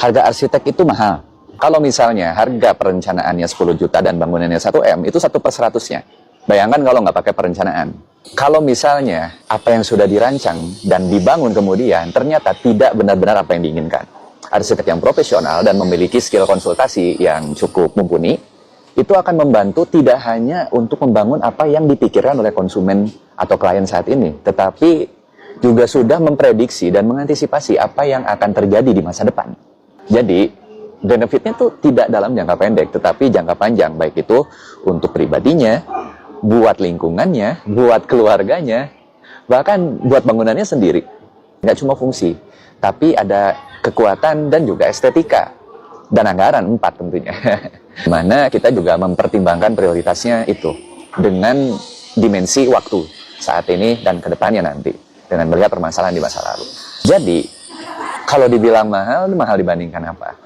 Harga arsitek itu mahal. Kalau misalnya harga perencanaannya 10 juta dan bangunannya 1 M, itu 1/100-nya. Bayangkan kalau nggak pakai perencanaan. Kalau misalnya apa yang sudah dirancang dan dibangun kemudian ternyata tidak benar-benar apa yang diinginkan. Arsitek yang profesional dan memiliki skill konsultasi yang cukup mumpuni, itu akan membantu tidak hanya untuk membangun apa yang dipikirkan oleh konsumen atau klien saat ini, tetapi juga sudah memprediksi dan mengantisipasi apa yang akan terjadi di masa depan. Jadi, benefitnya tuh tidak dalam jangka pendek, tetapi jangka panjang, baik itu untuk pribadinya, buat lingkungannya, buat keluarganya, bahkan buat bangunannya sendiri. Nggak cuma fungsi, tapi ada kekuatan dan juga estetika. Dan anggaran 4 tentunya. Mana kita juga mempertimbangkan prioritasnya itu dengan dimensi waktu saat ini dan kedepannya nanti, dengan melihat permasalahan di masa lalu. Jadi, kalau dibilang mahal, mahal dibandingkan apa?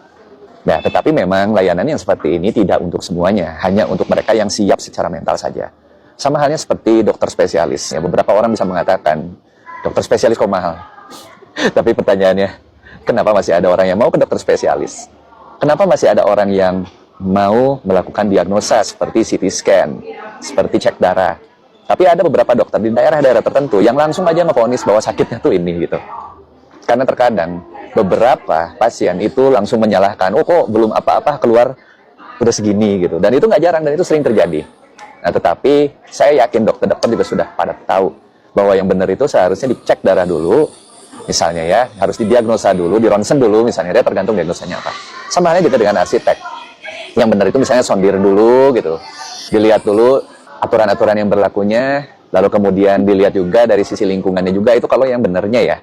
Nah, tetapi memang layanan yang seperti ini tidak untuk semuanya, hanya untuk mereka yang siap secara mental saja. Sama halnya seperti dokter spesialis. Ya, beberapa orang bisa mengatakan, dokter spesialis kok mahal? Tapi pertanyaannya, kenapa masih ada orang yang mau ke dokter spesialis? Kenapa masih ada orang yang mau melakukan diagnosa seperti CT scan, seperti cek darah? Tapi ada beberapa dokter di daerah-daerah tertentu yang langsung aja ngevonis bahwa sakitnya tuh ini gitu. Karena terkadang beberapa pasien itu langsung menyalahkan, oh kok belum apa-apa keluar udah segini gitu. Dan itu nggak jarang dan itu sering terjadi. Nah, tetapi saya yakin dokter-dokter juga sudah pada tahu bahwa yang benar itu seharusnya dicek darah dulu. Misalnya ya, harus didiagnosa dulu, di ronsen dulu misalnya, dia tergantung diagnosanya apa. Sama halnya juga dengan arsitek. Yang benar itu misalnya sondir dulu gitu. Dilihat dulu aturan-aturan yang berlakunya, lalu kemudian dilihat juga dari sisi lingkungannya juga, itu kalau yang benernya ya.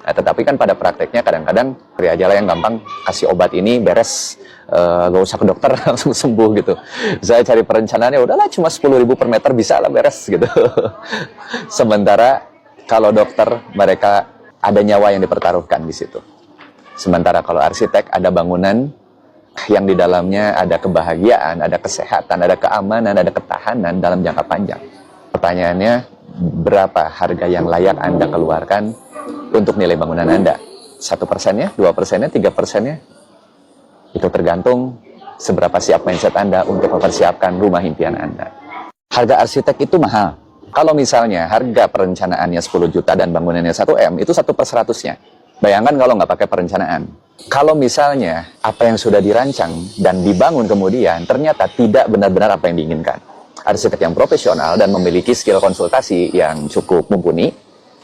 Nah, tetapi kan pada prakteknya kadang-kadang pria aja lah yang gampang kasih obat ini beres, gak usah ke dokter langsung sembuh gitu. Saya cari perencanaannya udahlah cuma 10.000 per meter bisa lah beres gitu. Sementara kalau dokter mereka ada nyawa yang dipertaruhkan di situ. Sementara kalau arsitek ada bangunan yang di dalamnya ada kebahagiaan, ada kesehatan, ada keamanan, ada ketahanan dalam jangka panjang. Pertanyaannya, berapa harga yang layak Anda keluarkan untuk nilai bangunan Anda? 1%-nya, 2%-nya, 3%-nya? Itu tergantung seberapa siap mindset Anda untuk mempersiapkan rumah impian Anda. Harga arsitek itu mahal. Kalau misalnya harga perencanaannya 10 juta dan bangunannya 1 M, itu 1/100-nya. Bayangkan kalau nggak pakai perencanaan. Kalau misalnya apa yang sudah dirancang dan dibangun kemudian ternyata tidak benar-benar apa yang diinginkan. Arsitek yang profesional dan memiliki skill konsultasi yang cukup mumpuni,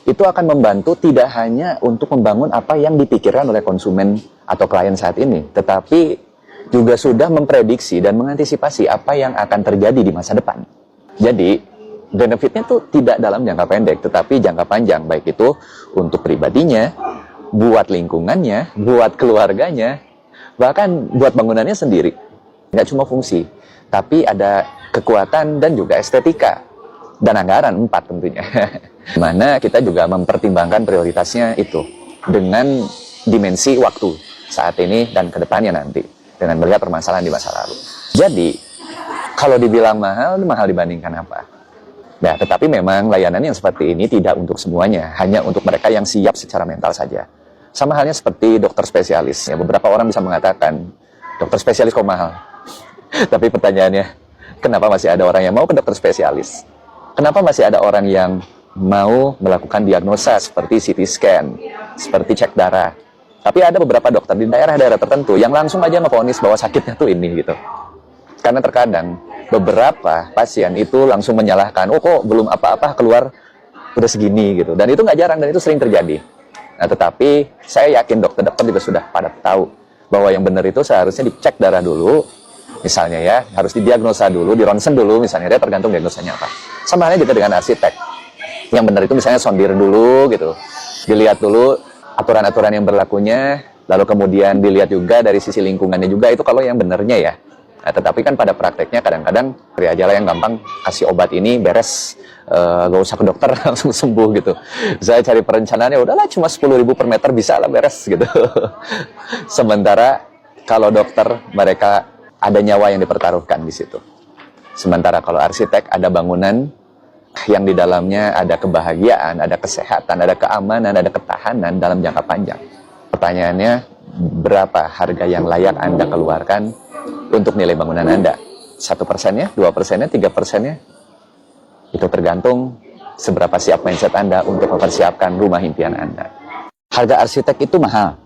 itu akan membantu tidak hanya untuk membangun apa yang dipikirkan oleh konsumen atau klien saat ini, tetapi juga sudah memprediksi dan mengantisipasi apa yang akan terjadi di masa depan. Jadi, benefitnya tuh tidak dalam jangka pendek, tetapi jangka panjang, baik itu untuk pribadinya, buat lingkungannya, buat keluarganya, bahkan buat bangunannya sendiri. Nggak cuma fungsi, tapi ada kekuatan dan juga estetika. Dan anggaran 4 tentunya. Mana kita juga mempertimbangkan prioritasnya itu dengan dimensi waktu saat ini dan kedepannya nanti, dengan melihat permasalahan di masa lalu. Jadi, kalau dibilang mahal, mahal dibandingkan apa? Nah, tetapi memang layanan yang seperti ini tidak untuk semuanya, hanya untuk mereka yang siap secara mental saja. Sama halnya seperti dokter spesialis. Ya, beberapa orang bisa mengatakan, dokter spesialis kok mahal? Tapi pertanyaannya, kenapa masih ada orang yang mau ke dokter spesialis? Kenapa masih ada orang yang mau melakukan diagnosa seperti CT scan, seperti cek darah? Tapi ada beberapa dokter di daerah-daerah tertentu yang langsung aja ngevonis bahwa sakitnya tuh ini gitu. Karena terkadang beberapa pasien itu langsung menyalahkan, oh kok belum apa-apa keluar udah segini gitu. Dan itu nggak jarang dan itu sering terjadi. Nah, tetapi saya yakin dokter-dokter juga sudah pada tahu bahwa yang benar itu seharusnya dicek darah dulu. Misalnya ya, harus didiagnosa dulu, di ronsen dulu misalnya, dia tergantung diagnosanya apa. Sama halnya juga dengan arsitek. Yang benar itu misalnya sondir dulu gitu. Dilihat dulu aturan-aturan yang berlakunya, lalu kemudian dilihat juga dari sisi lingkungannya juga, itu kalau yang benernya ya. Nah, tetapi kan pada prakteknya kadang-kadang pria aja lah yang gampang kasih obat ini beres, gak usah ke dokter langsung sembuh gitu. Saya cari perencanaannya udahlah cuma 10.000 per meter bisa lah beres gitu. Sementara kalau dokter mereka ada nyawa yang dipertaruhkan di situ. Sementara kalau arsitek ada bangunan yang di dalamnya ada kebahagiaan, ada kesehatan, ada keamanan, ada ketahanan dalam jangka panjang. Pertanyaannya, berapa harga yang layak Anda keluarkan untuk nilai bangunan Anda. 1%-nya, 2%-nya, 3%-nya, itu tergantung seberapa siap mindset Anda untuk mempersiapkan rumah impian Anda. Harga arsitek itu mahal.